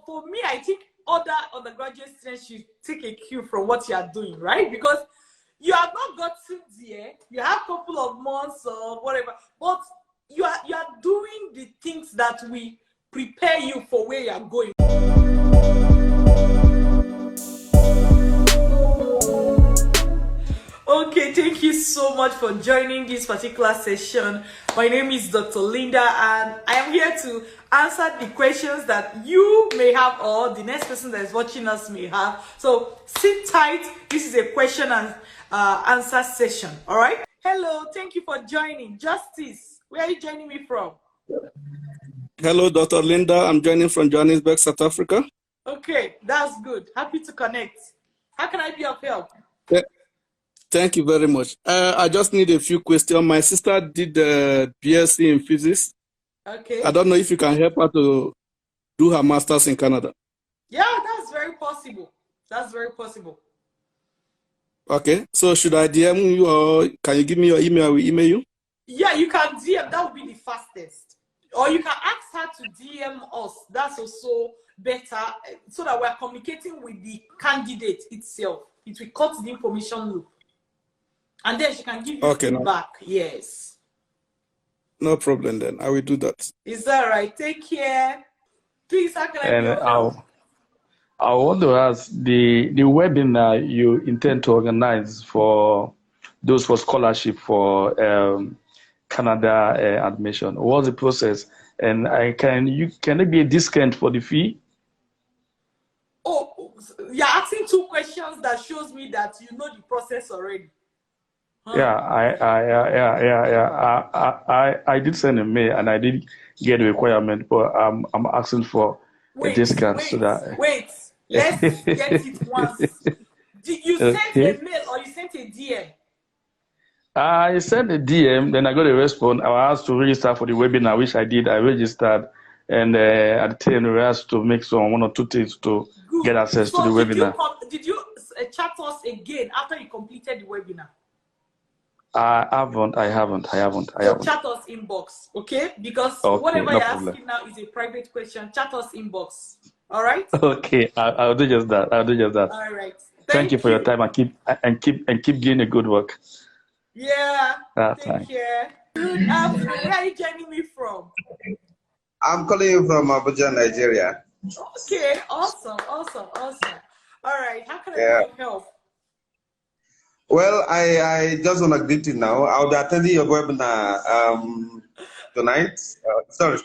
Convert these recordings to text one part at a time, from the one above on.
for me, I think other undergraduate students should take a cue from what you are doing, right? Because you have not gotten there. You have a couple of months or whatever, but you are doing the things that we prepare you for where you are going. Okay, thank you so much for joining this particular session. My name is Dr. Linda, and I am here to answer the questions that you may have or the next person that is watching us may have. So sit tight. This is a question and answer session. All right. Hello. Thank you for joining. Justice, where are you joining me from? Hello, Dr. Linda. I'm joining from Johannesburg, South Africa. Okay, that's good. Happy to connect. How can I be of help? Yeah. Thank you very much. I just need a few questions. My sister did BSc in physics. Okay. I don't know if you can help her to do her master's in Canada. Yeah, that's very possible. That's very possible. Okay. So should I DM you or can you give me your email? I will email you. Yeah, you can DM. That would be the fastest. Or you can ask her to DM us. That's also better so that we're communicating with the candidate itself. It will cut the information loop. And then she can give you feedback. No. Yes. No problem then. I will do that. Is that right? Take care. Please, how can I be of help? I want to ask the webinar you intend to organize for those for scholarship for Canada admission. What's the process? And can it be a discount for the fee? Oh, you're asking two questions that shows me that you know the process already. Huh. Yeah, I did send a mail and I did get a requirement, but I'm asking for a discount so that. Wait, let's get it once. Did you send a mail or you sent a DM? I sent a DM, then I got a response. I was asked to register for the webinar, which I did. I registered, and at the end, we were asked to make one or two things to get access to the webinar. Did you chat us again after you completed the webinar? I haven't. So chat us inbox, okay? Because whatever you're asking now is a private question. Chat us inbox. All right? Okay, I'll do just that. All right. Thank you for your time and keep doing a good work. Yeah. Take care. Good afternoon. Where are you joining me from? I'm calling you from Abuja, Nigeria. Okay. Awesome. All right. How can I help? Well, I just want to greet you now. I'll be attending your webinar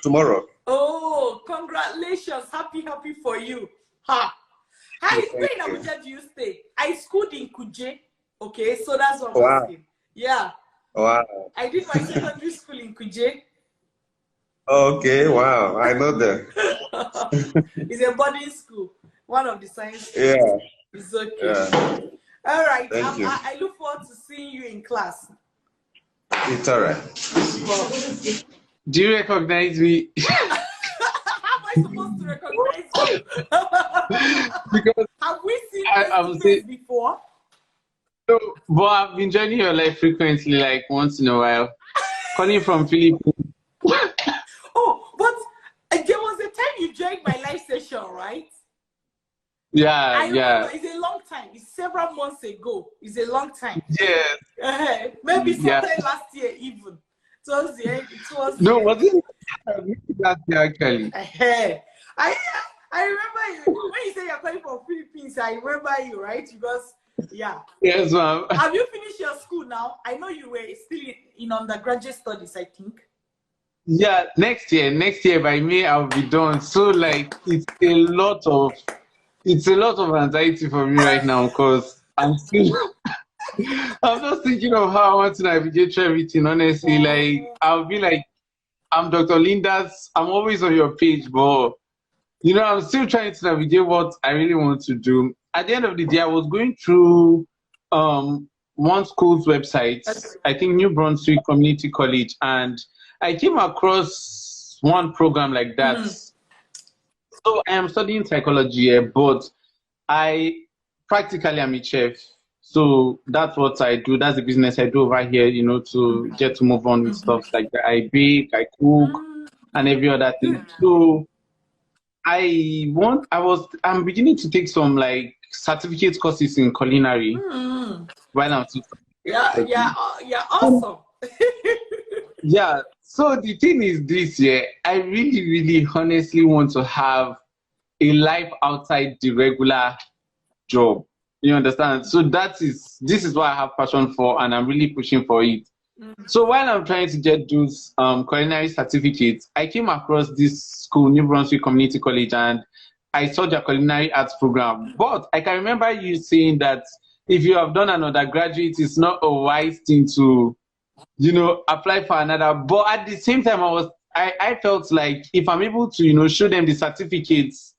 tomorrow. Oh, congratulations. Happy for you. Where in Abuja do you stay? I schooled in Kuje. Okay, so that's what I'm asking. Yeah. Wow. I did my secondary school in Kuje. Okay, wow. I know that. It's a boarding school. One of the science. Yeah. It's okay. Yeah. All right. Thank you. I look forward to seeing you in class. It's all right. Well, do you recognize me? How am I supposed to recognize you? Because have we seen this before? No, but I've been joining your life frequently, like once in a while. Calling from Philippines. Oh, but there was a time you joined my live session, right? Yeah, I remember. It's a long time. It's several months ago. It's a long time. Yes. Maybe sometime last year even. Was it last year actually? I remember you. When you say you're calling from Philippines, I remember you, right? Because Yes, ma'am. Have you finished your school now? I know you were still in undergraduate studies, I think. Yeah, next year by May I'll be done. So like it's a lot of anxiety for me right now because I'm just thinking of how I want to navigate everything. Honestly, like I'll be like, I'm Dr. Linda's. I'm always on your page, but I'm still trying to navigate what I really want to do. At the end of the day, I was going through one school's website, I think New Brunswick Community College, and I came across one program like that. So I am studying psychology here, but I practically am a chef. So that's what I do. That's the business I do over here, to get to move on with stuff like that. I bake, I cook, and every other thing. So I'm beginning to take some like certificate courses in culinary while I'm still Yeah, studying. yeah, awesome. Yeah. So the thing is this, yeah, I really, really honestly want to have a life outside the regular job. You understand? So this is what I have passion for, and I'm really pushing for it. So while I'm trying to get those culinary certificates, I came across this school, New Brunswick Community College, and I saw their culinary arts program. But I can remember you saying that if you have done an undergraduate, it's not a wise thing to, apply for another. But at the same time, I felt like if I'm able to, show them the certificates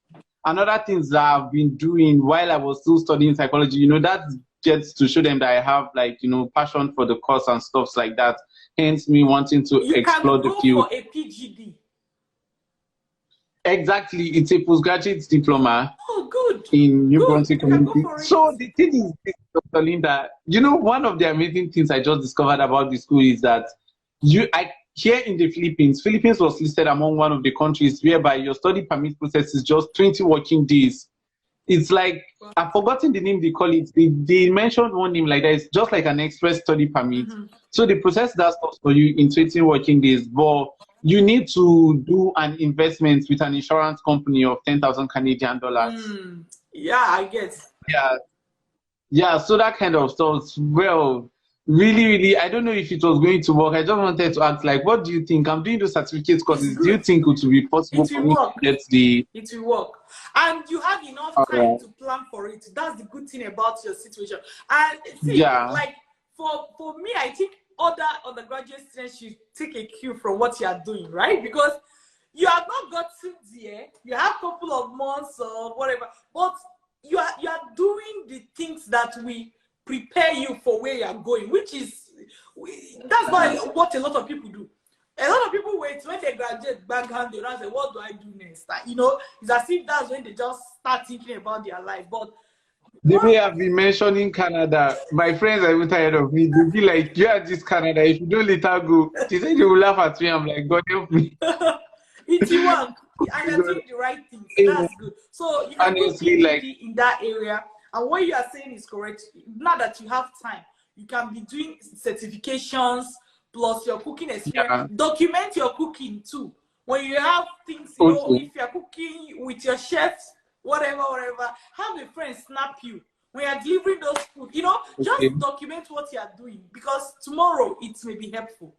and other things that I've been doing while I was still studying psychology, that gets to show them that I have like, passion for the course and stuff like that. Hence me wanting to You explore can the go field. for a PGD. Exactly. It's a postgraduate diploma Oh, good. in New Good. Brunswick You can go community. for it. So the thing is, this, Dr. Linda, one of the amazing things I just discovered about the school is that here in the Philippines was listed among one of the countries whereby your study permit process is just 20 working days. It's like, I've forgotten the name they call it. They mentioned one name like that. It's just like an express study permit. So the process that stops for you in 20 working days, but you need to do an investment with an insurance company of 10,000 Canadian dollars. Yeah, I guess. Yeah, so that kind of stuff. Well, really, really, I don't know if it was going to work. I just wanted to ask, like, what do you think? I'm doing those certificate courses. Do you think it will be possible It for will me work. to get the... It will work. And you have enough time to plan for it. That's the good thing about your situation. And see, like, for me, I think other undergraduate students should take a cue from what you are doing, right? Because you have not gotten there. You have a couple of months or whatever, but you are doing the things that we prepare you for where you are going, which is that's not what a lot of people do. A lot of people wait when they graduate backhand, they say, what do I do next? It's as if that's when they just start thinking about their life. But the way I've been mentioning Canada, my friends are even tired of me. They'll be like, you are this Canada. If you don't let her go, they say they will laugh at me. I'm like, God help me. It's work. And you're doing the right things. That's good. So you can do PhD in that area. And what you are saying is correct. Now that you have time, you can be doing certifications plus your cooking experience. Document your cooking too. When you have things, if you're cooking with your chefs, whatever, have a friend snap you. When you're delivering those food, just document what you are doing because tomorrow it may be helpful.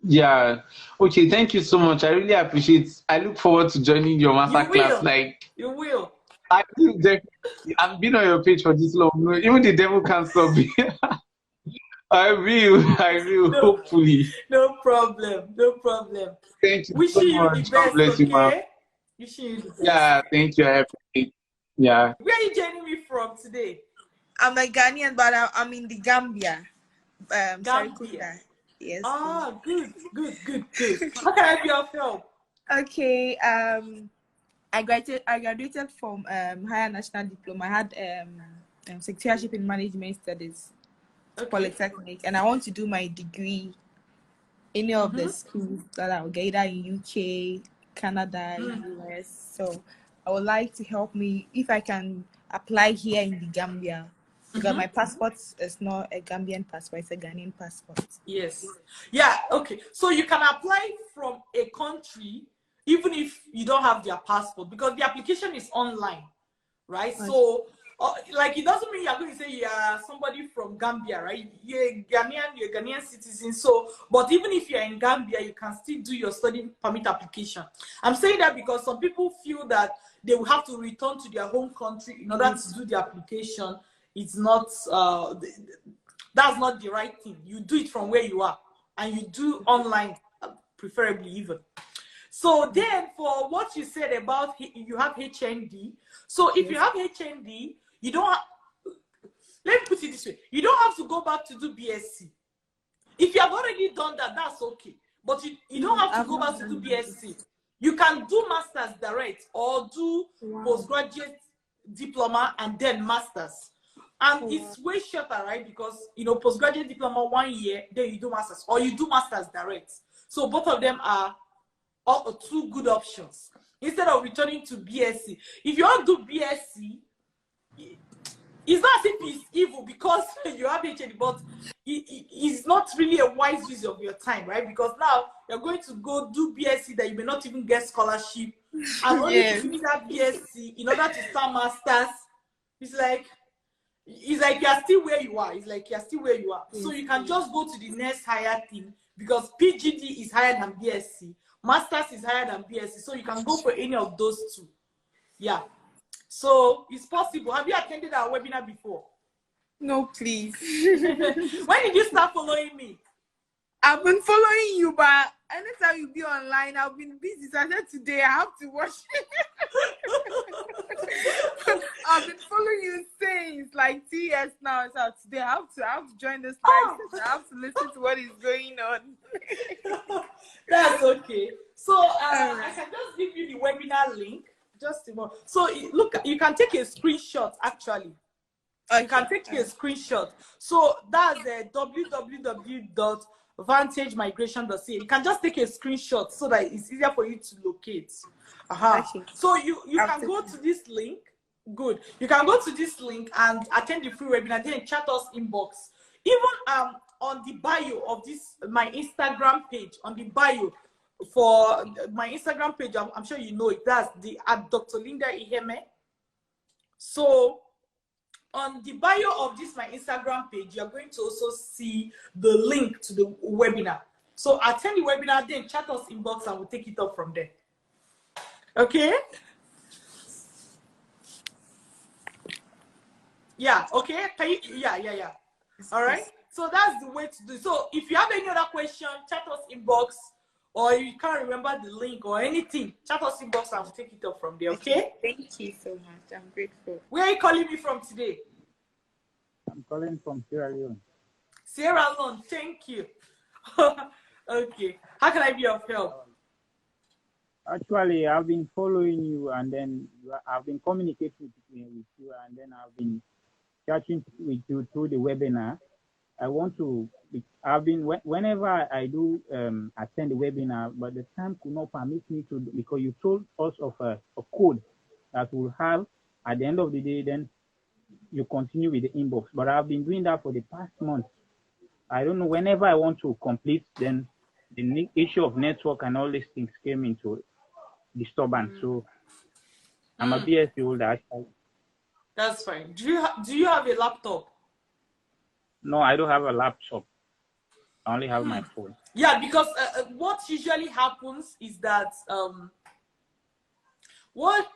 Yeah. Okay. Thank you so much. I really appreciate it. I look forward to joining your master class. You will. I will definitely. I've been on your page for this long. Even the devil can't stop me. I will, hopefully. No problem. Thank you Wishing so much. you the best, okay? Wishing you the best. Yeah, thank you. I appreciate it. Yeah. Where are you joining me from today? I'm a Ghanaian, but I'm in the Gambia. Gambia. Yes. Ah, good. How can I be of help? Okay. I graduated from higher national diploma. I had secretaryship in management studies, Polytechnic, and I want to do my degree any of the schools that I'll get either in UK, Canada, US. So I would like to help me if I can apply here in the Gambia. Because my passport is not a Gambian passport, it's a Ghanaian passport. Yes. Yeah, okay. So you can apply from a country even if you don't have their passport because the application is online, right? Okay. So, like, it doesn't mean you're going to say you're somebody from Gambia, right? You're a Ghanaian citizen. So, but even if you're in Gambia, you can still do your study permit application. I'm saying that because some people feel that they will have to return to their home country in order to do the application. It's not, that's not the right thing. You do it from where you are and you do online, preferably even. So then for what you said about you have HND. So if you have HND, you don't have, let me put it this way. You don't have to go back to do BSc. If you have already done that, that's okay. But you don't have to go back to do BSc. You can do masters direct or do postgraduate diploma and then masters. And it's way shorter, right? Because, postgraduate diploma 1 year, then you do masters, or you do masters direct. So both of them are two good options. instead of returning to BSc. If you want to do BSc, it's not as if it's evil because you have HND, but it's not really a wise use of your time, right? Because now you're going to go do BSc that you may not even get scholarship, and only to finish that BSc in order to start masters. It's like you're still where you are. It's like you're still where you are. So you can just go to the next higher thing, because PGD is higher than BSc, masters is higher than BSc. So you can go for any of those two. Yeah. So it's possible. Have you attended our webinar before? No, please. When did you start following me? I've been following you, but anytime you be online, I've been busy. So I said today I have to watch. I've been following you since like 2 years now. So today I have to join this live session. I have to listen to what is going on. That's okay. So I can just give you the webinar link. Just a moment. So look, you can take a screenshot actually. You can take a screenshot. So that's www.vantagemigration.ca. You can just take a screenshot so that it's easier for you to locate. So you can go to this link. Good. You can go to this link and attend the free webinar. Then chat us inbox. Even on the bio of this my Instagram page, on the bio for my Instagram page, I'm sure you know it. That's the @Dr. Linda Iheme. So on the bio of this my Instagram page, you're going to also see the link to the webinar. So attend the webinar, then chat us inbox, and we'll take it up from there. Okay? Yeah. Okay. Can you? Yeah. All right. So that's the way to do it. So if you have any other question, chat us inbox, or you can't remember the link or anything, chat us inbox and we'll take it up from there, okay? Thank you so much. I'm grateful. Where are you calling me from today? I'm calling from Sierra Leone. Sierra Leone, thank you. Okay. How can I be of help? Actually, I've been following you, and then I've been communicating with you, and then I've been chatting with you through the webinar. Whenever I do attend the webinar, but the time could not permit me to, because you told us of a code that we'll have at the end of the day, then you continue with the inbox. But I've been doing that for the past month. I don't know, whenever I want to complete, then the issue of network and all these things came into disturbance. So I'm a BSc holder actually. That's fine. Do you have a laptop? No, I don't have a laptop. I only have my phone. Yeah, because what usually happens is that what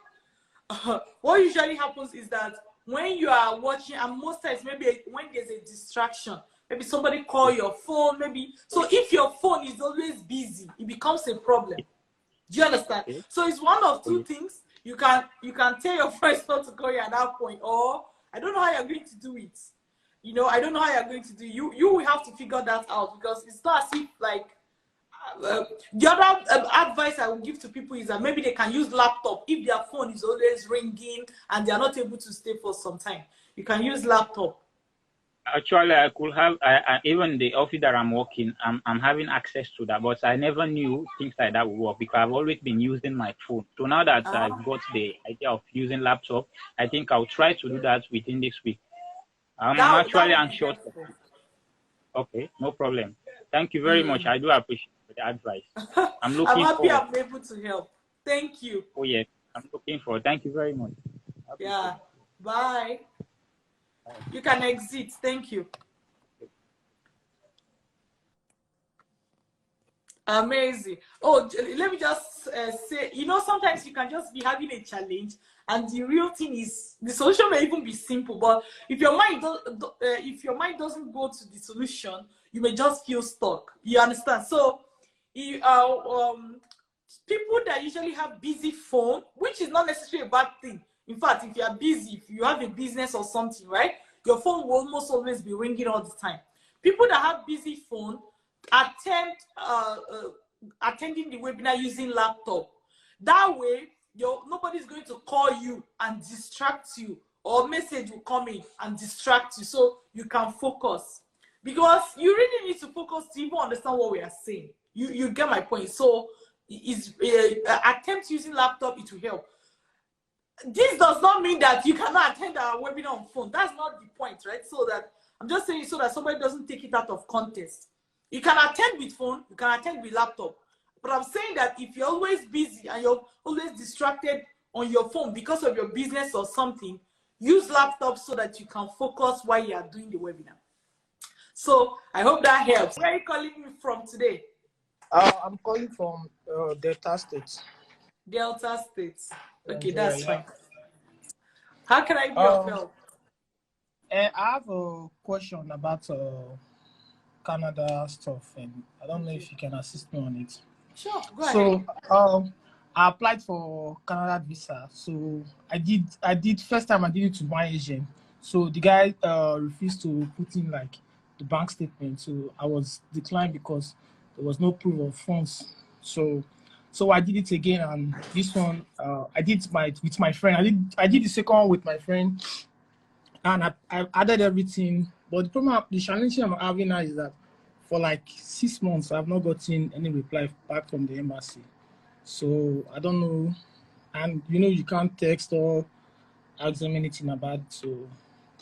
usually happens is that when you are watching, and most times maybe when there's a distraction, maybe somebody call your phone, maybe. So if your phone is always busy, it becomes a problem. Do you understand? Okay. So it's one of two things. You can tell your friends not to call you at that point, or I don't know how you're going to do it. You know, I don't know how you're going to do. You will have to figure that out, because it's not as if like the other advice I will give to people is that maybe they can use laptop if their phone is always ringing and they are not able to stay for some time. You can use laptop. Actually, I could have even the office that I'm working. I'm having access to that, but I never knew things like that would work because I've always been using my phone. So now that I've got the idea of using laptop, I think I'll try to do that within this week. I'm actually anxious. Okay, no problem. Thank you very much. I do appreciate the advice. I'm looking I'm happy forward. I'm able to help. Thank you. Oh yes, I'm looking forward. Thank you very much. Yeah. Bye. You can exit. Thank you. Amazing. Oh, let me just say, you know, sometimes you can just be having a challenge, and the real thing is the solution may even be simple, but if your mind doesn't go to the solution, you may just feel stuck. You understand? So, people that usually have busy phone, which is not necessarily a bad thing. In fact, if you are busy, if you have a business or something, right, your phone will almost always be ringing all the time. People that have busy phone attending the webinar using laptop. That way, nobody's going to call you and distract you, or message will come in and distract you, so you can focus. Because you really need to focus to even understand what we are saying. You get my point. So is attempt using laptop, it will help. This does not mean that you cannot attend our webinar on phone. That's not the point, right? So that I'm just saying so that somebody doesn't take it out of context. You can attend with phone, you can attend with laptop. But I'm saying that if you're always busy and you're always distracted on your phone because of your business or something, use laptop so that you can focus while you are doing the webinar. So I hope that helps. Where are you calling me from today? I'm calling from Delta State. Delta State. Okay, Nigeria, that's fine. How can I be of help? I have a question about Canada stuff, and I don't know if you can assist me on it. Sure, go ahead. So, I applied for Canada visa. So I did first time I did it to my agent. So the guy refused to put in like the bank statement. So I was declined because there was no proof of funds. So I did it again, and this one I did with my friend. I did the second one with my friend, and I added everything. But the challenge I'm having now is that for like 6 months I've not gotten any reply back from the embassy. So I don't know, and you can't text or ask them anything about it. So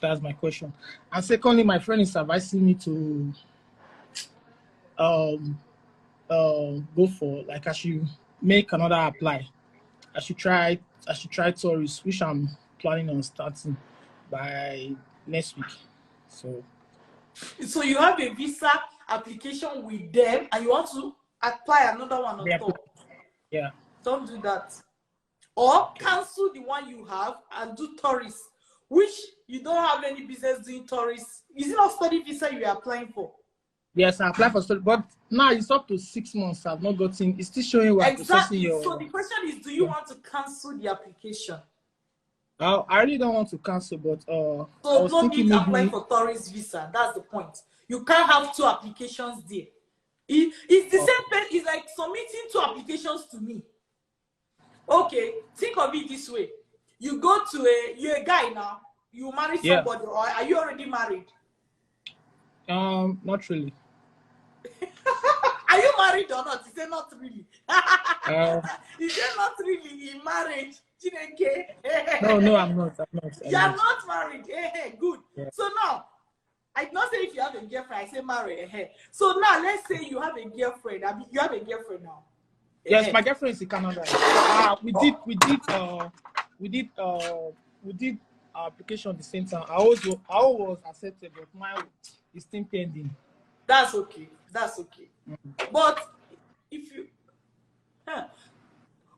that's my question. And secondly, my friend is advising me to go for, like, I should make another apply. I should try tourist, which I'm planning on starting by next week. So you have a visa application with them and you want to apply another one on top. Yeah. Don't do that. Or cancel the one you have and do tourist, which you don't have any business doing tourist. Is it not study visa you are applying for? Yes, I applied for study, but now it's up to 6 months. I've not gotten. It's still showing where exactly. So the question is, do you want to cancel the application? I really don't want to cancel, but so don't need to apply for tourist visa. That's the point. You can't have 2 applications there. It's the same thing. It's like submitting 2 applications to me. Okay, think of it this way. You go to you're a guy now. You marry somebody, or are you already married? Not really. Are you married or not? He said not really. He said not really in marriage. No, I'm not. You're not married. Good. Yeah. So now, I did not say if you have a girlfriend, I say marry. So now, let's say you have a girlfriend. I mean, you have a girlfriend now. Yes, my girlfriend is in Canada. We did application at the same time. I was accepted, but mine is still pending. That's okay. But if you,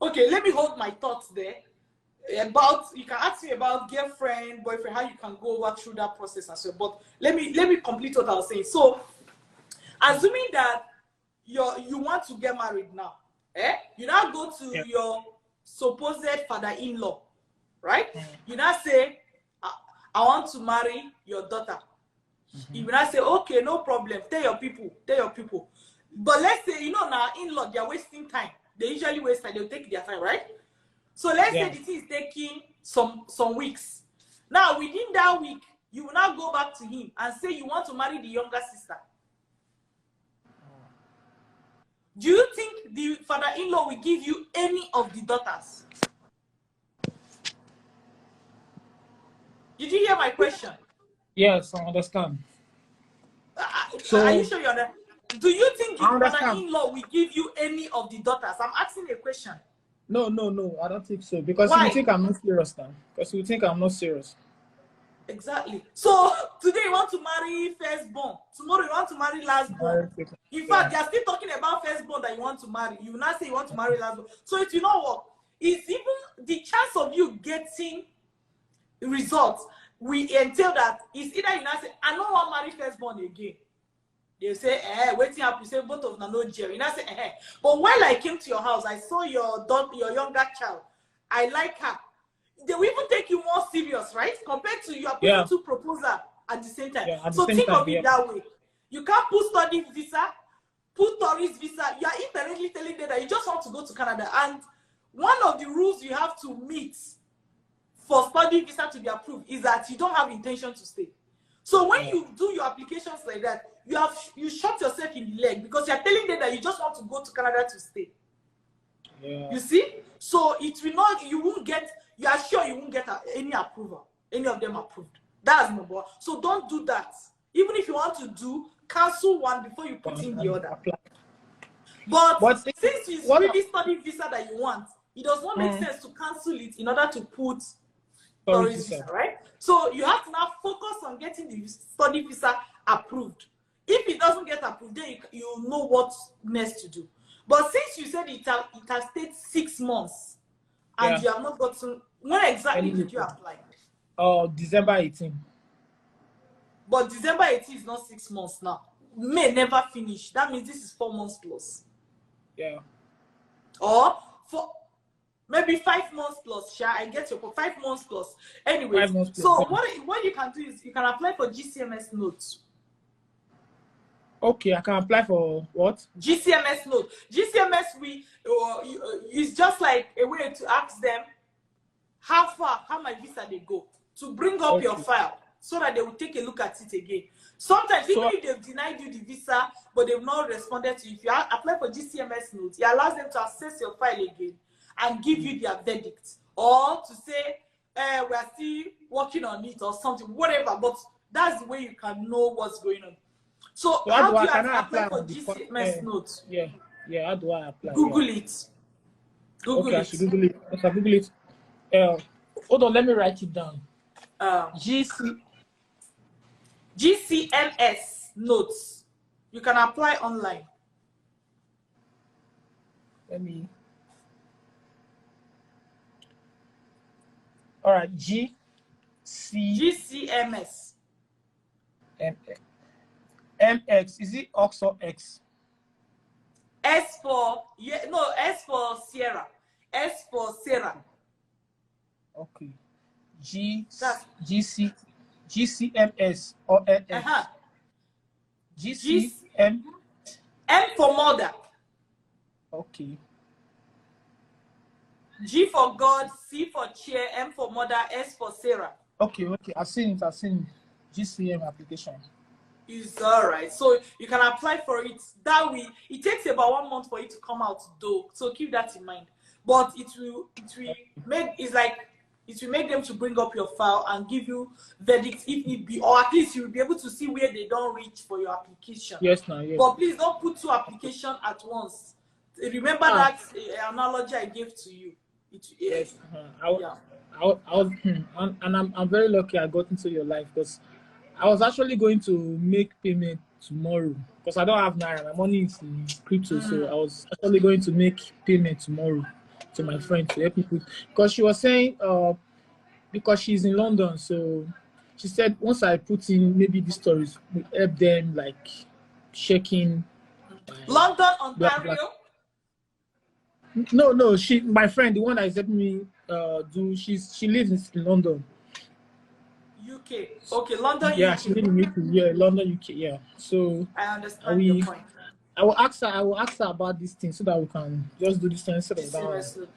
okay, let me hold my thoughts there. You can ask me about girlfriend, boyfriend, how you can go over through that process as well. But let me complete what I was saying. So, assuming that you want to get married now, you now go to your supposed father-in-law, right? You now say, I want to marry your daughter. You will not say, okay, no problem. Tell your people. But let's say, now in-law, they are wasting time. They usually waste time. They'll take their time, right? So let's say the thing is taking some weeks. Now, within that week, you will now go back to him and say you want to marry the younger sister. Do you think the father-in-law will give you any of the daughters? Did you hear my question? Yes, I understand. So, are you sure you understand? Do you think the father-in-law will give you any of the daughters? I'm asking a question. No, I don't think so. Because you think I'm not serious now. Because you think I'm not serious. Exactly. So today you want to marry firstborn. Tomorrow you want to marry lastborn. In fact, they are still talking about firstborn that you want to marry. You will not say you want to marry lastborn. So it will not work. It's even the chance of you getting results. We entail that it's either you now say, I don't want to marry firstborn again. They say, waiting up, you say both of them no jail. You now say, But when I came to your house, I saw your younger child. I like her. They will even take you more serious, right? Compared to your putting 2 proposals at the same time. So think of it that way. You can't put study visa, put tourist visa. You are indirectly telling them that you just want to go to Canada. And one of the rules you have to meet for study visa to be approved is that you don't have intention to stay. So when you do your applications like that, you shot yourself in the leg because you're telling them that you just want to go to Canada to stay. Yeah. You see? So it will not, you won't get, you are sure you won't get any approval, any of them approved. That's number one. So don't do that. Even if you want to do, cancel one before you put in the other. Apply. But What since it's what really study visa that you want, it does not make sense to cancel it in order to put tourist visa, right? So you have to now focus on getting the study visa approved. If it doesn't get approved, then you'll know what next to do. But since you said it has stayed 6 months and you have not gotten, when exactly did you apply? December 18. But December 18 is not 6 months now. May never finish. That means this is 4 months plus. Yeah. Or for maybe 5 months plus. I get your point. 5 months plus. Anyway, 5 months plus. So what you can do is you can apply for GCMS notes. Okay, I can apply for what? GCMS note. GCMS is just like a way to ask them how my visa they go, to bring up your file so that they will take a look at it again. Sometimes even if they've denied you the visa but they've not responded to you, if you apply for GCMS note, it allows them to assess your file again and give you their verdict, or to say we are still working on it or something, whatever. But that's the way you can know what's going on. So how do you apply for GCMS notes? Yeah, how do I apply? Google it. Google it. I should Google it. Okay, Google it. Hold on, let me write it down. GCMS notes. You can apply online. Let me. All right, GCMS. MX, is it Ox or X? S for Sierra. S for Sarah. Okay. GCMS or NX? GCM. M for mother. Okay. G for God, C for chair, M for mother, S for Sarah. Okay. I've seen it. GCM application. Is all right. So you can apply for it that way. It takes about 1 month for it to come out though. So keep that in mind. But it will make them to bring up your file and give you verdicts if need be, or at least you'll be able to see where they don't reach for your application. Yes. But please don't put 2 applications at once. Remember that analogy I gave to you. Yes. I'm very lucky I got into your life, because I was actually going to make payment tomorrow, because I don't have Naira. My money is in crypto, so I was actually going to make payment tomorrow to my friend to help me put, because she was saying because she's in London, so she said once I put in maybe the stories will help them like checking. London, Ontario. No, my friend, the one that is helping me she lives in London. UK. Okay, London, yeah, UK. She lives in UK. Yeah, London, UK. Yeah. So I understand your point. I will ask her about this thing so that we can just do this thing instead of that.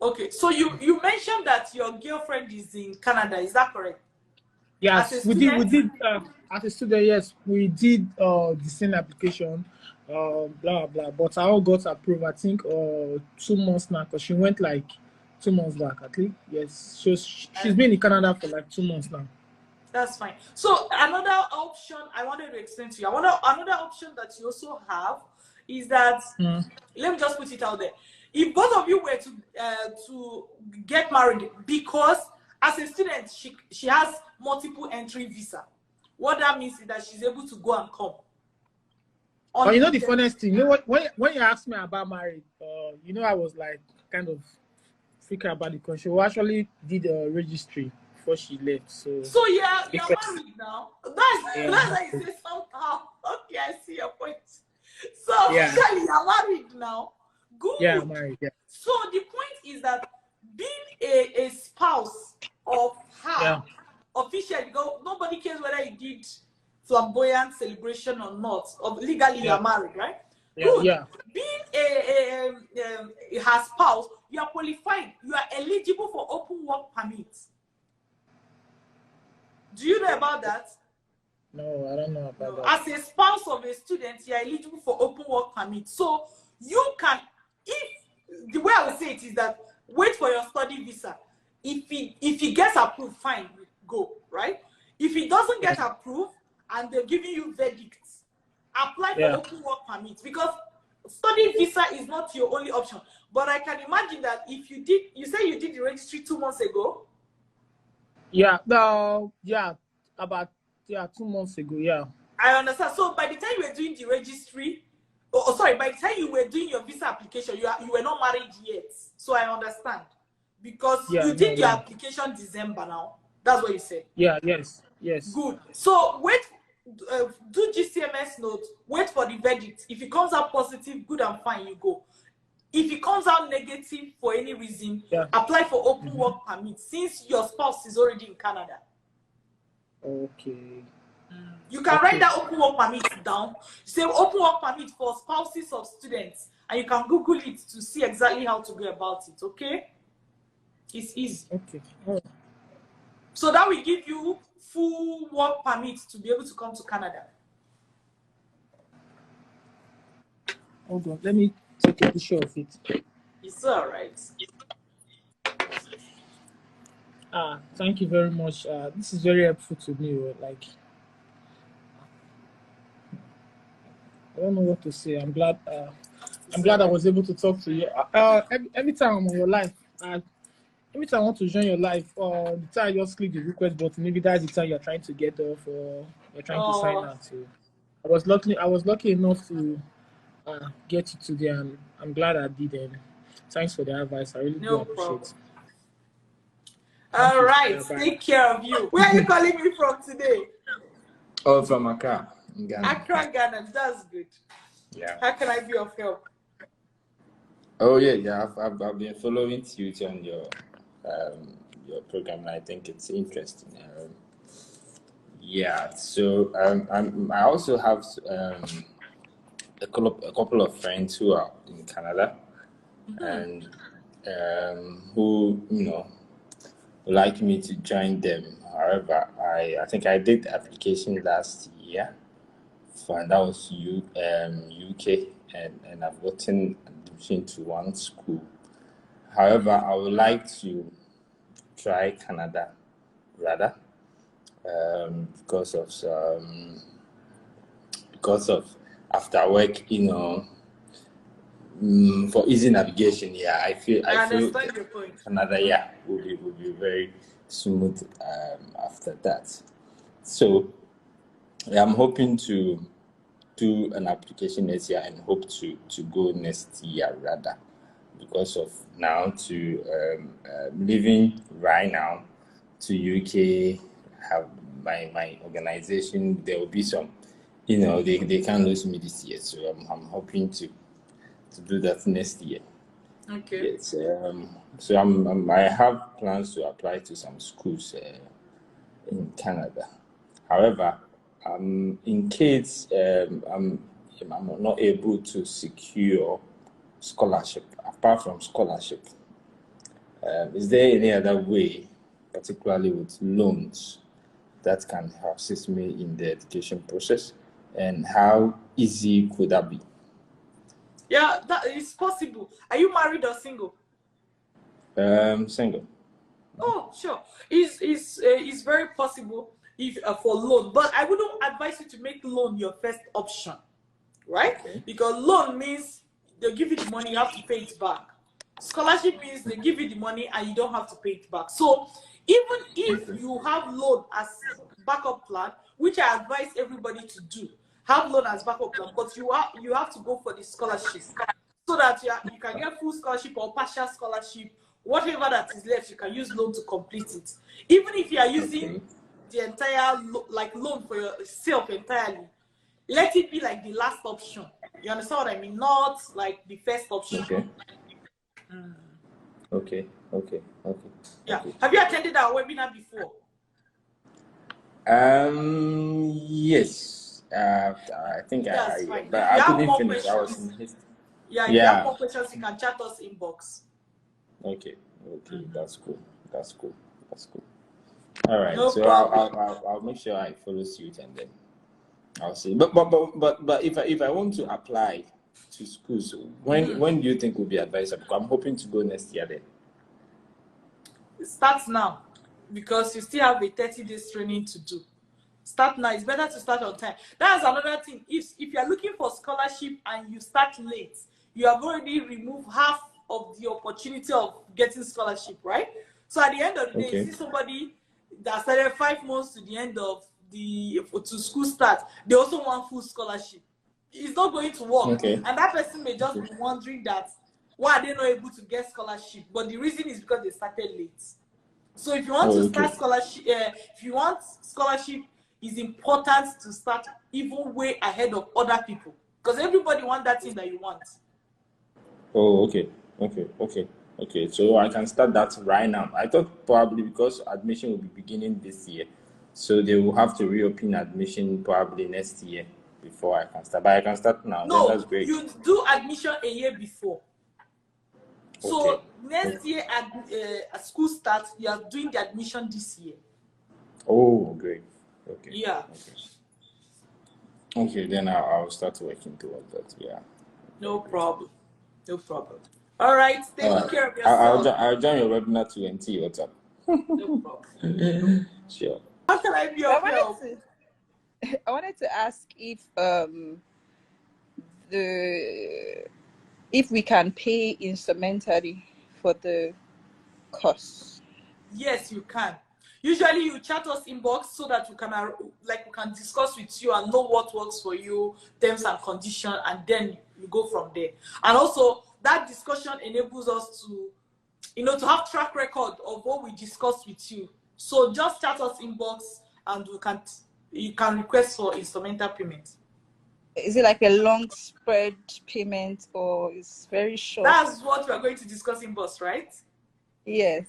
Okay, so you mentioned that your girlfriend is in Canada, is that correct? Yes, we did as a student, yes, we did the same application, blah blah, but I all got approved, I think 2 months now, because she went like 2 months back at least. Yes, she's been in Canada for like 2 months now. That's fine. So another option I wanted to explain to you, another option that you also have is that, let me just put it out there. If both of you were to get married, because as a student, she has multiple entry visa. What that means is that she's able to go and come. But you know the funniest thing, you know what? When you asked me about marriage, I was like kind of freaking about it, because she actually did a registry before she left. So you're married now. That's how you say somehow. Okay, I see your point. So officially you're married now. Good. Yeah, I'm married. Yeah. So the point is that being a spouse of her officially, nobody cares whether you did flamboyant celebration or not. Legally, you're married, right? Good. Yeah. Being her spouse, you are qualified. You are eligible for open work permit. Do you know about that? No, I don't know about that. As a spouse of a student, you are eligible for open work permit. So you can, if the way I would say it is that wait for your study visa. If it gets approved, fine, go, right? If it doesn't get approved and they're giving you verdicts, apply for open work permit, because study visa is not your only option. But I can imagine that if you say you did the registry 2 months ago. Yeah, about 2 months ago. Yeah, I understand. So by the time you were doing the registry, sorry, by the time you were doing your visa application, you were not married yet. So I understand, because you did your application December now. That's what you said. Yeah. Yes. Good. So wait, do GCMS note. Wait for the verdict. If it comes out positive, good and fine, you go. If it comes out negative for any reason, apply for open work permit, since your spouse is already in Canada. Okay. You can write that open work permit down. Say open work permit for spouses of students, and you can Google it to see exactly how to go about it. Okay? It's easy. Okay. So that will give you full work permit to be able to come to Canada. Hold on. Let me take a picture of it. It's all right. Thank you very much. This is very helpful to me. Like, I don't know what to say. I'm glad I was able to talk to you. Every time I'm on your live, every time I want to join your live, the time I just click the request button, maybe that's the time you're trying to get off or you're trying to sign out. So I was lucky enough to get you today, and I'm glad I did. And thanks for the advice. I really do appreciate it. All right, take care of you. Where are you calling me from today? Oh, from Accra, Ghana. Accra, Ghana. That's good. Yeah. How can I be of help? Oh yeah. I've been following you on your program, and I think it's interesting. Yeah. So I also have a couple of friends who are in Canada, and who like me to join them. However, I think I did the application last year, and that was UK, and I've gotten admission to one school. However, I would like to try Canada rather, because of after work, for easy navigation. Yeah, I feel understand your point. Canada, will be very smooth after that. So I'm hoping to do an application next year and hope to go next year rather, because of now to living right now to UK, have my organization. There will be some, they can't lose me this year, so I'm hoping to do that next year. Okay. Yes. So I have plans to apply to some schools in Canada. However, in case I'm not able to secure scholarship, apart from scholarship, is there any other way, particularly with loans, that can assist me in the education process, and how easy could that be? Yeah, that is possible. Are you married or single? Single. Oh, sure. It's very possible if for loan, but I wouldn't advise you to make loan your first option, right? Okay. Because loan means they give you the money, you have to pay it back. Scholarship means they give you the money and you don't have to pay it back. So even if you have loan as backup plan, which I advise everybody to do, have loan as backup plan, but you have to go for the scholarship so that you can get full scholarship or partial scholarship. Whatever that is left, you can use loan to complete it. Even if you are using the entire loan for yourself entirely, let it be like the last option. You understand what I mean? Not like the first option. Okay. Yeah. Okay. Have you attended our webinar before? Yes. I think That's fine. but I couldn't finish. I was in history. Yeah, if you have more questions, you can chat us inbox. Okay, that's cool. All right, No so problem. I'll make sure I follow suit, and then I'll see. But if I want to apply to schools. When do you think will be advisable? I'm hoping to go next year then. Start now, because you still have a 30 days training to do. Start now. It's better to start on time. That's another thing. If you are looking for scholarship and you start late, you have already removed half of the opportunity of getting scholarship, right? So at the end of the day, you see somebody that started 5 months to the end of to school start, they also want full scholarship. It's not going to work. And that person may just be wondering that why are they not able to get scholarship? But the reason is because they started late. So if you want to start scholarship, if you want scholarship, it's important to start even way ahead of other people, because everybody wants that thing that you want. Oh, okay. So I can start that right now. I thought probably because admission will be beginning this year, so they will have to reopen admission probably next year before I can start. But I can start now. No, then that's great. You do admission a year before. So next year at school starts, you are doing the admission this year. Oh, great. Okay. Yeah. Okay, then I'll start working towards that. Yeah. No problem. All right. Take care of yourself. I'll join your webinar too and see what's up. No problem. Sure. How can I be of help? I wanted to ask if we can pay instrumentally for the course. Yes, you can. Usually you chat us inbox so that we can discuss with you and know what works for you, terms and conditions, and then you go from there. And also that discussion enables us to, to have track record of what we discussed with you. So just chat us inbox and you can request for instrumental payment. Is it like a long spread payment or is very short? That's what we are going to discuss inbox, right? Yes.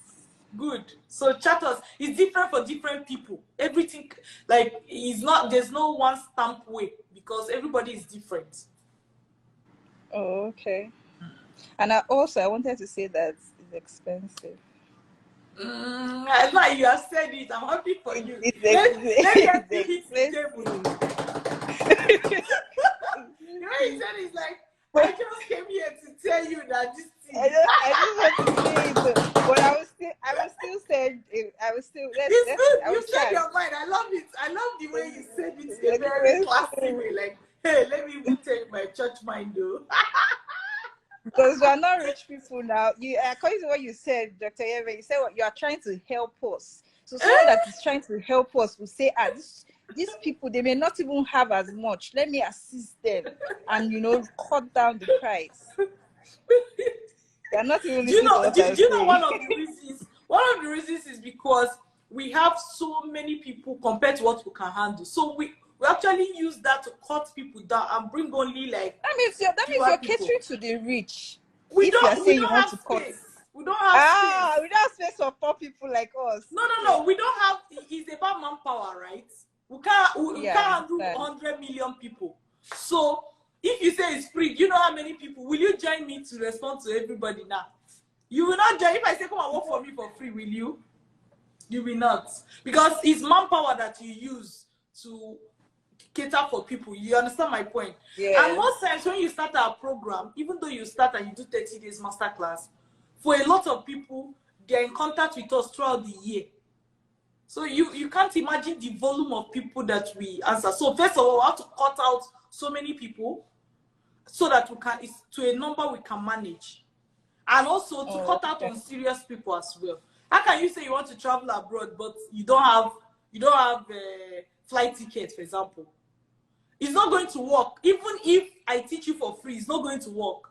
Good. So chat us. It's different for different people. Everything there's no one stamp way because everybody is different. Oh, okay. And I wanted to say that it's expensive. I know you have said it. I'm happy for you. It's You know, he said it's like, I just came here to tell you that this thing. I just want to say it, but I was still saying it. It's good. You said your mind. I love it. I love the way you said it in a very classy way. Like, hey, let me even tell you my church mind, though. Because we are not rich people now. According to what you said, Dr. Iheme, you said you are trying to help us. So someone that is trying to help us will say, these people, they may not even have as much. Let me assist them and, cut down the price. They're not even listening to what I'm saying. One of the reasons is because we have so many people compared to what we can handle. So we actually use that to cut people down and bring only like. That means you're catering to the rich. We don't have space. We don't have space. We don't have space for poor people like us. No. We don't have. It's about manpower, right? We can't handle 100 million people. So if you say it's free, you know how many people? Will you join me to respond to everybody now? You will not join. If I say come and work for me for free, will you? You will not. Because it's manpower that you use to cater for people. You understand my point? Yeah. And most times when you start our program, even though you start and you do 30 days masterclass, for a lot of people, they're in contact with us throughout the year. So you can't imagine the volume of people that we answer. So first of all, we have to cut out so many people so that it's to a number we can manage. And also to cut out on serious people as well. How can you say you want to travel abroad, but you don't have a flight ticket, for example? It's not going to work. Even if I teach you for free, it's not going to work.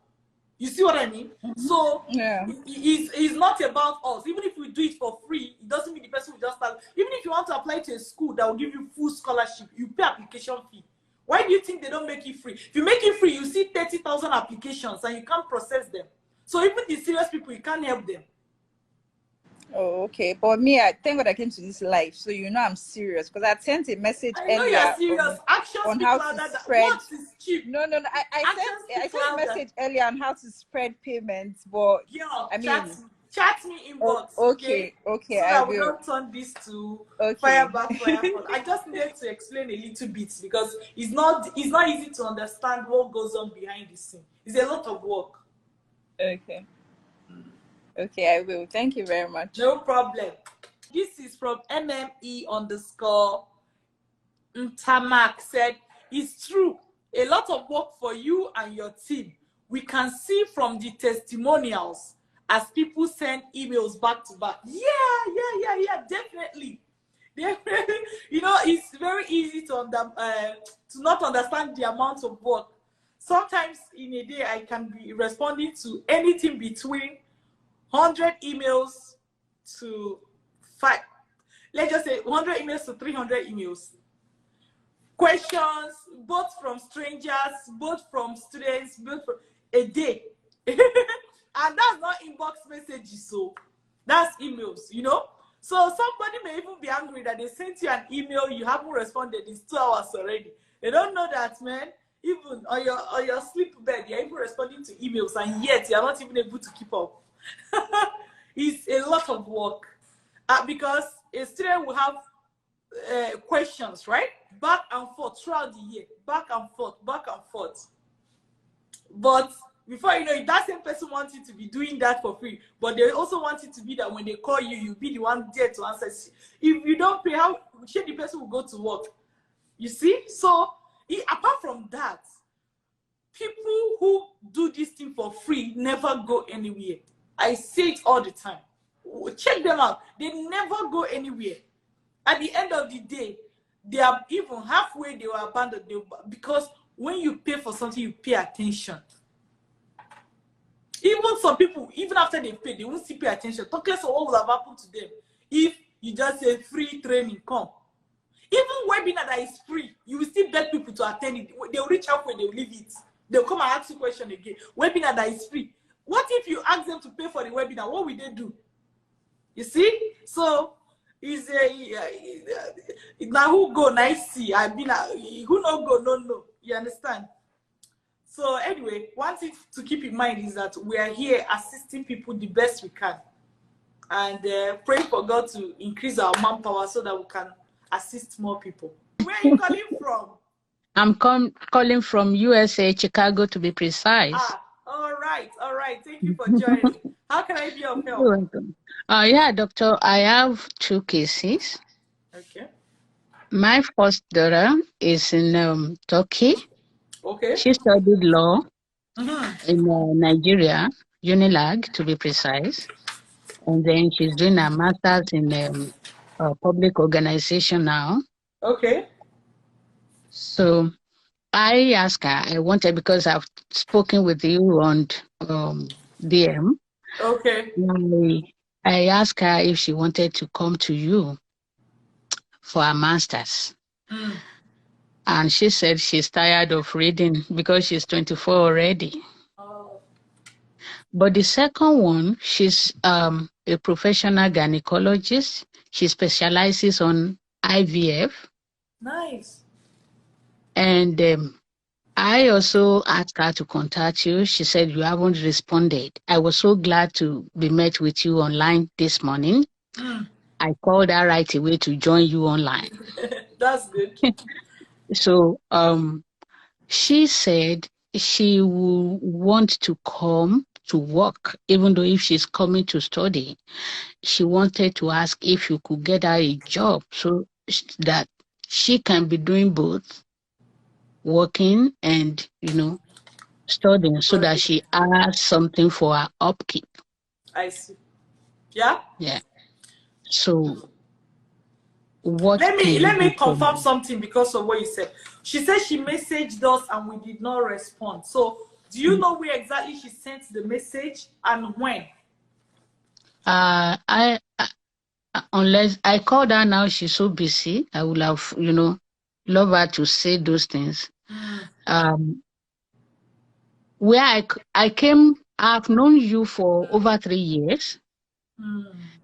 You see what I mean? So it's not about us. Even if we do it for free, it doesn't mean the person will just start. Even if you want to apply to a school that will give you full scholarship, you pay application fee. Why do you think they don't make it free? If you make it free, you see 30,000 applications and you can't process them. So even the serious people, you can't help them. Oh, okay. But me, I thank God I came to this life. So I'm serious. Because I sent a message earlier on how to spread. What is cheap? No. I sent a message earlier on how to spread payments. But Chat me inbox, okay? Okay, So I that we will. don't turn this to fire Okay. back, fire front. I just needed to explain a little bit because it's not easy to understand what goes on behind the scene. It's a lot of work. Okay. Okay, I will. Thank you very much. No problem. This is from MME _ Tamak said, it's true. A lot of work for you and your team. We can see from the testimonials as people send emails back to back. Yeah, definitely. You know, it's very easy to not understand the amount of work. Sometimes in a day, I can be responding to anything between 100 emails to 5, let's just say 100 emails to 300 emails. Questions, both from strangers, both from students, both from a day. And that's not inbox messages, so that's emails, you know? So somebody may even be angry that they sent you an email, you haven't responded, it's 2 hours already. They don't know that, man. Even on your sleep bed, you're even responding to emails, and yet you're not even able to keep up. It's a lot of work. Because a student will have questions, right? Back and forth throughout the year. Back and forth. But before you know it, that same person wants you to be doing that for free. But they also want it to be that when they call you, you'll be the one there to answer. If you don't pay, how should the person will go to work? You see? So, apart from that, people who do this thing for free never go anywhere. I say it all the time. Check them out. They never go anywhere. At the end of the day, they are even halfway, they were abandoned. Because when you pay for something, you pay attention. Even some people, even after they pay, they won't still pay attention. Talk less of what will have happened to them if you just say free training, come. Even webinar that is free, you will still beg people to attend it. They'll reach out when they'll leave it. They'll come and ask you a question again. Webinar that is free. What if you ask them to pay for the webinar? What will they do? You see? So, it's now who go, nice see. Who no go, no. You understand? So anyway, one thing to keep in mind is that we are here assisting people the best we can. And praying for God to increase our manpower so that we can assist more people. Where are you calling from? I'm calling from USA, Chicago to be precise. All right. Thank you for joining. How can I be of help? You're welcome. Yeah, doctor, I have 2 cases. Okay. My first daughter is in Turkey. Okay. She studied law in Nigeria, Unilag to be precise. And then she's doing her master's in a public organization now. Okay. So I asked her, I wanted, because I've spoken with you on DM. Okay. I asked her if she wanted to come to you for her master's. And she said she's tired of reading because she's 24 already. Oh. But the second one, she's a professional gynecologist. She specializes on IVF. Nice. And I also asked her to contact you. She said you haven't responded. I was so glad to be met with you online this morning. I called her right away to join you online. That's good. So she said she will want to come to work, even though if she's coming to study. She wanted to ask if you could get her a job so that she can be doing both, working and, studying, so that she has something for her upkeep. I see. Yeah? Yeah. So what let me confirm something because of what you said. She said she messaged us and we did not respond. So do you know where exactly she sent the message and when? Unless I called her now, she's so busy. I would have, love her to say those things. Where I came, I've known you for over 3 years.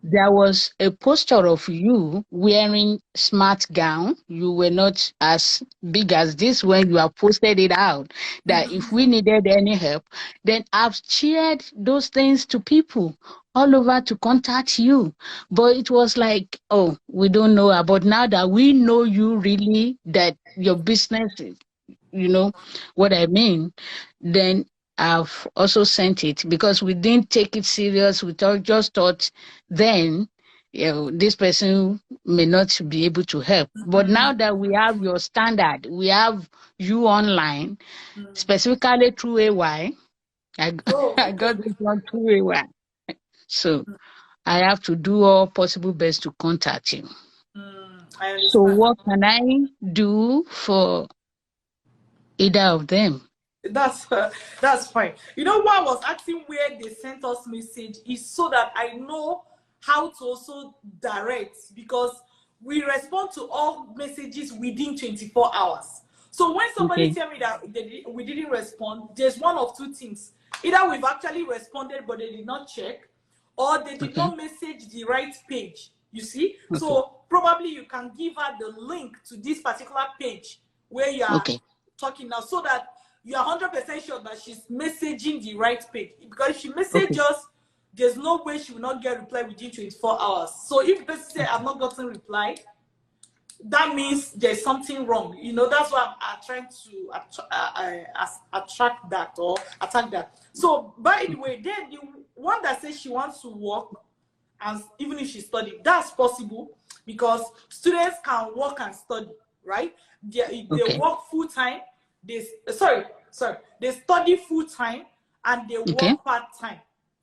There was a poster of you wearing smart gown. You were not as big as this when you have posted it out. That if we needed any help, then I've shared those things to people all over to contact you. But it was like, oh, we don't know her. But now that we know you really, that your business is, you know what I mean, then I've also sent it because we didn't take it serious. We just thought then, this person may not be able to help. But now that we have your standard, we have you online, specifically through AY. Oh, I okay. got this one through AY. So I have to do all possible best to contact you. I So understand. what can I do for either of them? That's fine. You know why I was asking where they sent us message is so that I know how to also direct, because we respond to all messages within 24 hours. So when somebody Okay. tell me that we didn't respond, there's one of two things: either we've actually responded but they did not check, or they did Okay. not message the right page. You see, Okay. so probably you can give her the link to this particular page where you are Okay. talking now, so that you are 100% sure that she's messaging the right page. Because if she messages Okay. us, there's no way she will not get reply within 24 hours. So if the person say I've not gotten reply, that means there's something wrong. You know, that's why I'm trying to attract that or attack that. So by the way, then the one that says she wants to work, and even if she studied, that's possible, because students can work and study, right? They Okay. work full time. They they study full time and they Okay. work part time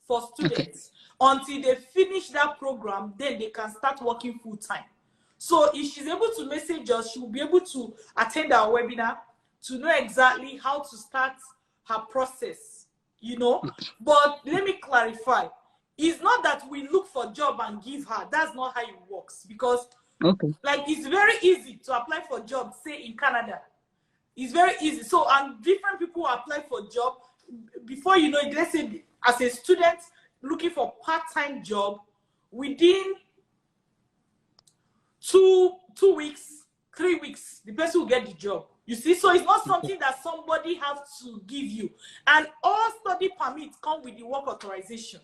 for Okay. students until they finish that program. Then they can start working full time. So if she's able to message us, she will be able to attend our webinar to know exactly how to start her process, you know. But let me clarify. It's not that we look for a job and give her. That's not how it works. Because Okay. like, it's very easy to apply for jobs, say in Canada. It's very easy. So, and different people apply for job. Before you know it, let's say as a student looking for part-time job, within two weeks, 3 weeks, the person will get the job. You see, so it's not something that somebody has to give you. And all study permits come with the work authorization.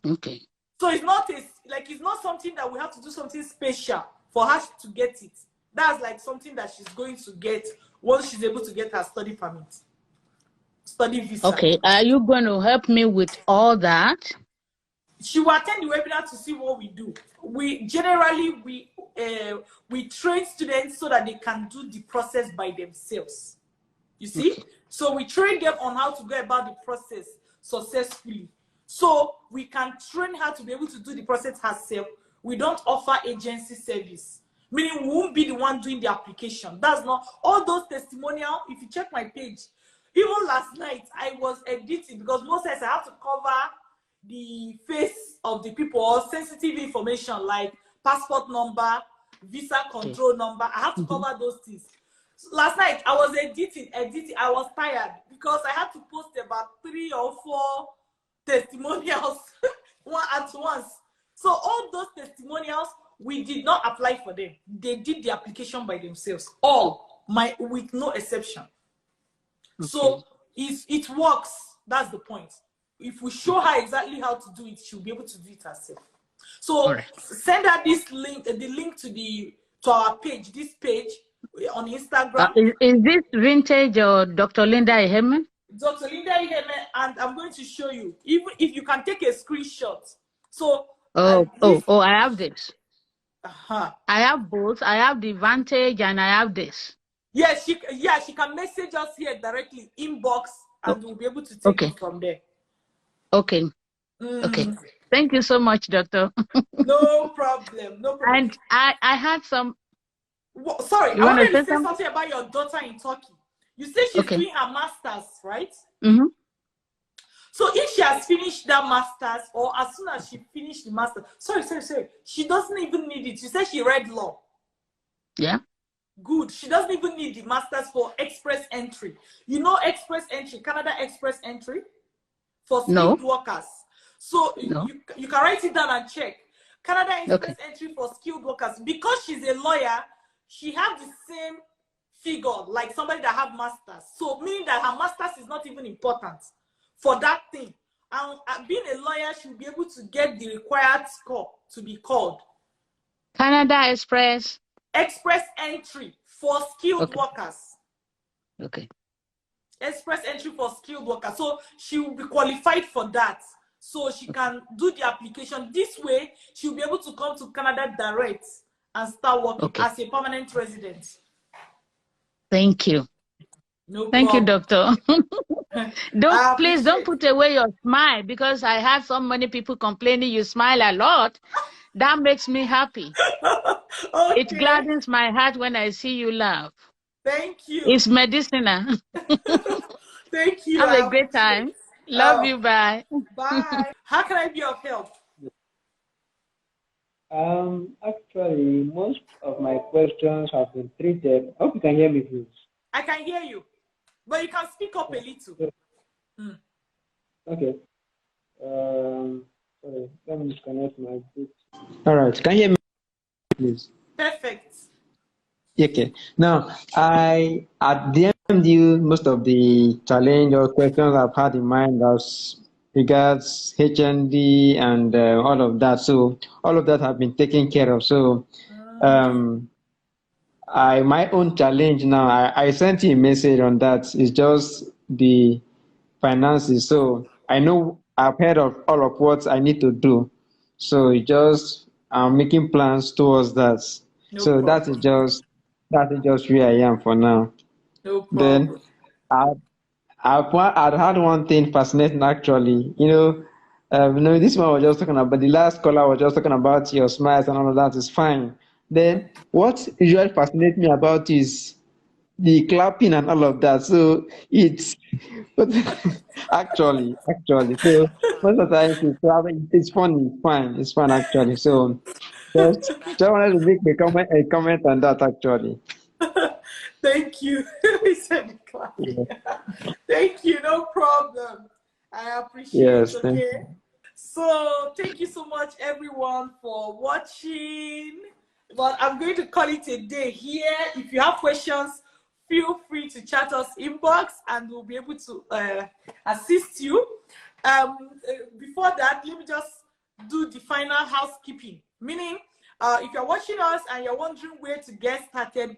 Okay. So it's not it's not something that we have to do something special for her to get it. That's like something that she's going to get once she's able to get her study permit, study visa. Okay. Are you going to help me with all that? She will attend the webinar to see what we do. We generally we train students so that they can do the process by themselves. You see, Okay. so we train them on how to go about the process successfully. So we can train her to be able to do the process herself. We don't offer agency service, meaning we won't be the one doing the application. That's not all those testimonial. If you check my page, even last night I was editing, because most times I have to cover the face of the people or sensitive information like passport number, visa control number. I have to cover those things. So last night I was editing. I was tired because I had to post about 3 or 4 testimonials one at once. So all those testimonials, we did not apply for them. They did the application by themselves, all, with no exception. Okay. So it works. That's the point. If we show her exactly how to do it, she'll be able to do it herself. So send her this link, the link to our page, this page on Instagram. Is this Vintage or Dr. Linda Iheme? Dr. Linda Iheme, and I'm going to show you, even if you can take a screenshot. So I have this. I have both. I have the Vantage and I have this. Yes, she can message us here directly, inbox, and we'll be able to take it from there. Okay. Okay. Thank you so much, doctor. No problem. No problem. And I had some. Sorry, I wanted to say something about your daughter in Turkey. You say she's doing her master's, right? Mm-hmm. So if she has finished that master's, or as soon as she finished the master's, sorry, she doesn't even need it. You said she read law. Yeah. Good. She doesn't even need the master's for express entry. You know express entry, Canada express entry for skilled workers. So you can write it down and check. Canada express entry for skilled workers. Because she's a lawyer, she has the same figure like somebody that have masters. So meaning that her masters is not even important for that thing. And being a lawyer, she'll be able to get the required score to be called. Canada Express. Express entry for skilled Okay. workers. Okay. Express entry for skilled workers. So she will be qualified for that. So she can do the application. This way, she'll be able to come to Canada direct and start working as a permanent resident. Thank you. No Thank you, problem. Doctor. Please don't put away your smile, because I had so many people complaining you smile a lot. That makes me happy. Okay. It gladdens my heart when I see you laugh. Thank you. It's medicinal. Thank you. Have a great time. Love you. Bye. Bye. How can I be of help? Actually, most of my questions have been treated. I hope you can hear me, please. I can hear you, but you can speak up a little. Okay. Sorry, let me disconnect my book. All right, can you hear me, please? Perfect. Okay. Now, I DM'd you most of the challenge or questions I've had in mind as regards HND and all of that. So all of that have been taken care of. So my own challenge now, I sent you a message on that. It's just the finances. So I know I've heard of all of what I need to do. So it just I'm making plans towards that. No so problem. that is just where I am for now. No problem. Then I'd had one thing fascinating actually. This one was just talking about the last caller was just talking about your smiles and all of that is fine. Then what usually fascinates me about is the clapping and all of that. So it's actually. So most of the time it's funny, it's fun actually. So just wanted to make a comment on that actually. Thank you. Yeah. Thank you. No problem. I appreciate Yes, it. thank Okay. you. So thank you so much, everyone, for watching. But I'm going to call it a day here. If you have questions, feel free to chat us inbox, and we'll be able to assist you. Before that, let me just do the final housekeeping. Meaning, if you're watching us and you're wondering where to get started,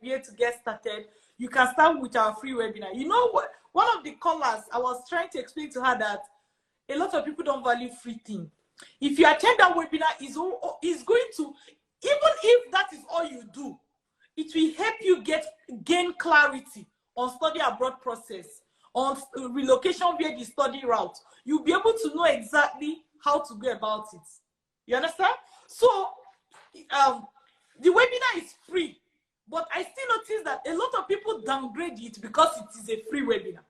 you can start with our free webinar. You know what? One of the callers, I was trying to explain to her that a lot of people don't value free things. If you attend that webinar, is going to, even if that is all you do, it will help you gain clarity on study abroad process, on relocation via the study route. You'll be able to know exactly how to go about it. You understand? So the webinar is free, but I still notice that a lot of people downgrade it because it is a free webinar.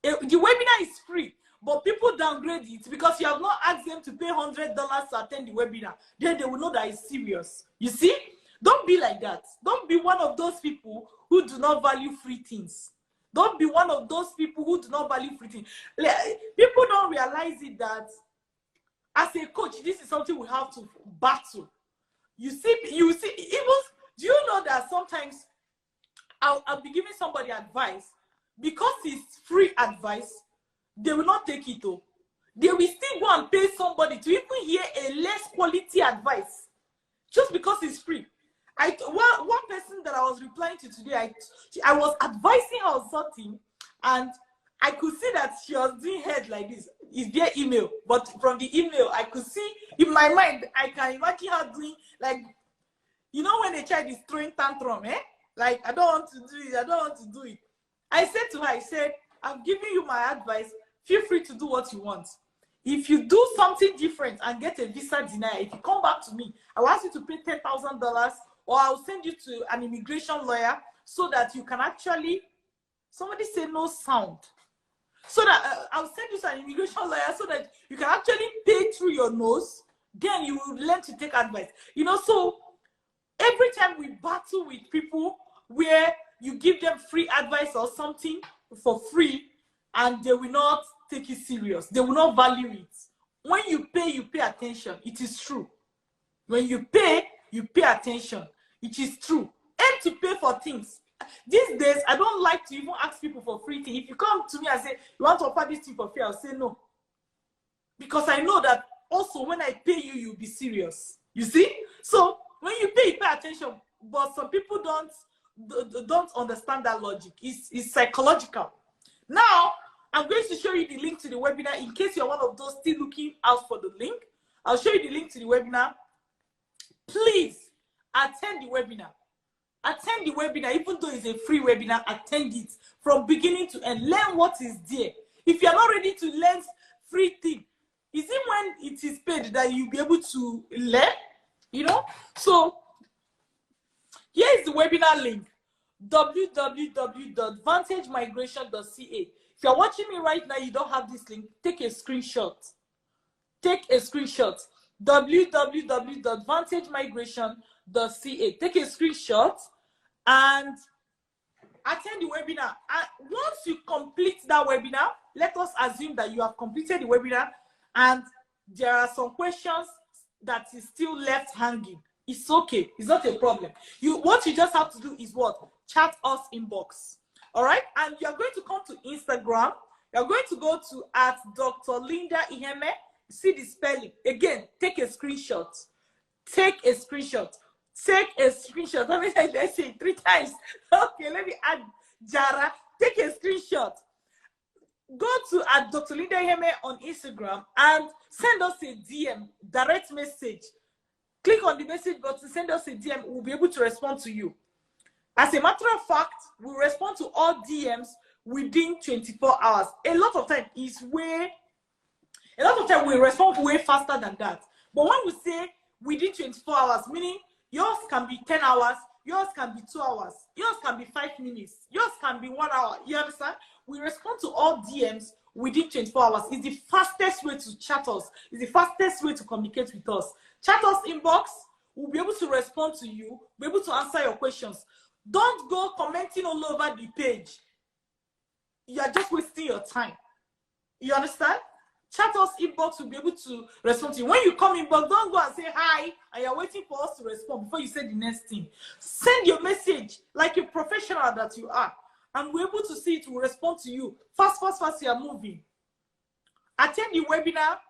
The webinar is free, but people downgrade it because you have not asked them to pay $100 to attend the webinar. Then they will know that it's serious. You see? Don't be like that. Don't be one of those people who do not value free things. Don't be one of those people who do not value free things. People don't realize it that as a coach, this is something we have to battle. You see, even, do you know that sometimes I'll be giving somebody advice, because it's free advice, they will not take it though. They will still go and pay somebody to even hear a less quality advice just because it's free. One person that I was replying to today, I was advising her on something, and I could see that she was doing head like this. It's their email, but from the email, I could see in my mind, I can imagine her doing like, you know, when a child is throwing tantrum, like, I don't want to do it. I said to her, I said, I'm giving you my advice. Feel free to do what you want. If you do something different and get a visa denial, if you come back to me, I'll ask you to pay $10,000, or I'll send you to an immigration lawyer so that you can actually, somebody say no sound, so that I'll send you to an immigration lawyer so that you can actually pay through your nose. Then you will learn to take advice. You know, so every time we battle with people where you give them free advice or something for free, and they will not take it serious. They will not value it. When you pay attention. It is true. When you pay attention. It is true. And to pay for things. These days, I don't like to even ask people for free things. If you come to me and say, you want to offer this thing for free, I'll say no. because I know that also when I pay you, you'll be serious. You see? So when you pay attention. But some people don't understand that logic. It's psychological. Now, I'm going to show you the link to the webinar in case you're one of those still looking out for the link. I'll show you the link to the webinar. Please attend the webinar. Attend the webinar, even though it's a free webinar, attend it from beginning to end. Learn what is there. If you're not ready to learn free thing, is it when it is paid that you'll be able to learn? You know? So here is the webinar link, www.vantagemigration.ca. If you're watching me right now, you don't have this link, take a screenshot. Take a screenshot, www.vantagemigration.ca. Take a screenshot and attend the webinar. And once you complete that webinar, let us assume that you have completed the webinar and there are some questions that is still left hanging. It's okay. It's not a problem. What you just have to do is what? Chat us inbox. All right? And you're going to come to Instagram. You're going to go to @Dr. Linda Iheme. See the spelling. Again, take a screenshot. Take a screenshot. Take a screenshot. Let me say it 3 times. Okay, let me add Jara. Take a screenshot. Go to @Dr. Linda Iheme on Instagram and send us a DM, direct message. Click on the message button, send us a DM. We'll be able to respond to you. As a matter of fact, we respond to all DMs within 24 hours. A lot of time we respond way faster than that. But when we say within 24 hours, meaning yours can be 10 hours, yours can be 2 hours, yours can be 5 minutes, yours can be 1 hour. You understand? We respond to all DMs within 24 hours. It's the fastest way to chat us. It's the fastest way to communicate with us. Chat us inbox. We'll be able to respond to you, be able to answer your questions. Don't go commenting all over the page. You are just wasting your time. You understand? Chat us inbox, will be able to respond to you. When you come inbox, don't go and say hi and you're waiting for us to respond before you say the next thing. Send your message like a professional that you are, and we're able to see it. We'll respond to you. Fast, you are moving. Attend the webinar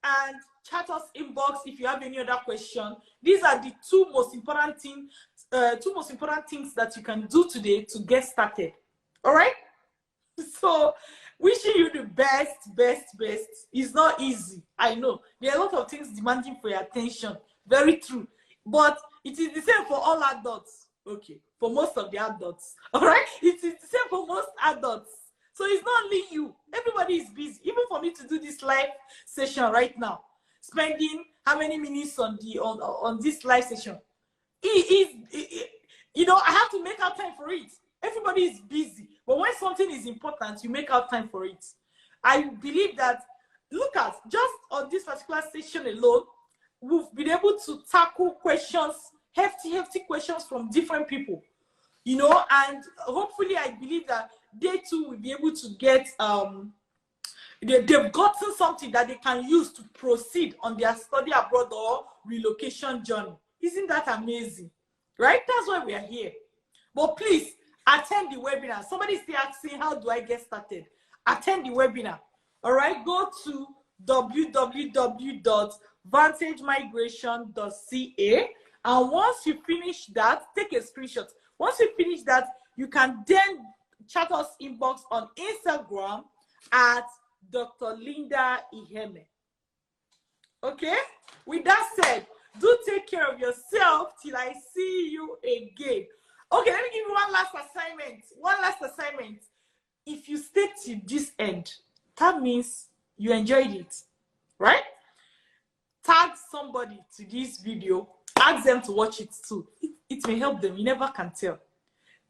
and chat us inbox if you have any other question. These are the two most important things that you can do today to get started. All right? So, wishing you the best. It's not easy. I know. There are a lot of things demanding for your attention. Very true. But it is the same for all adults. Okay. For most of the adults. All right? It is the same for most adults. So it's not only you. Everybody is busy. Even for me to do this live session right now, spending how many minutes on this live session, you know, I have to make out time for it. Everybody is busy. But when something is important, you make out time for it. I believe that, look at, just on this particular session alone, we've been able to tackle questions, hefty questions from different people. You know, and hopefully I believe that they too will be able to get, they've gotten something that they can use to proceed on their study abroad or relocation journey. Isn't that amazing? Right? That's why we are here. But please, attend the webinar. Somebody's still asking, how do I get started? Attend the webinar. All right? Go to www.vantagemigration.ca. And once you finish that, take a screenshot. Once you finish that, you can then chat us inbox on Instagram at Dr. Linda Iheme. Okay? With that said, do take care of yourself till I see you again. Okay, let me give you one last assignment. If you stay till this end, that means you enjoyed it, right? Tag somebody to this video. Ask them to watch it too. It may help them. You never can tell.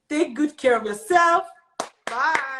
Take good care of yourself. Bye.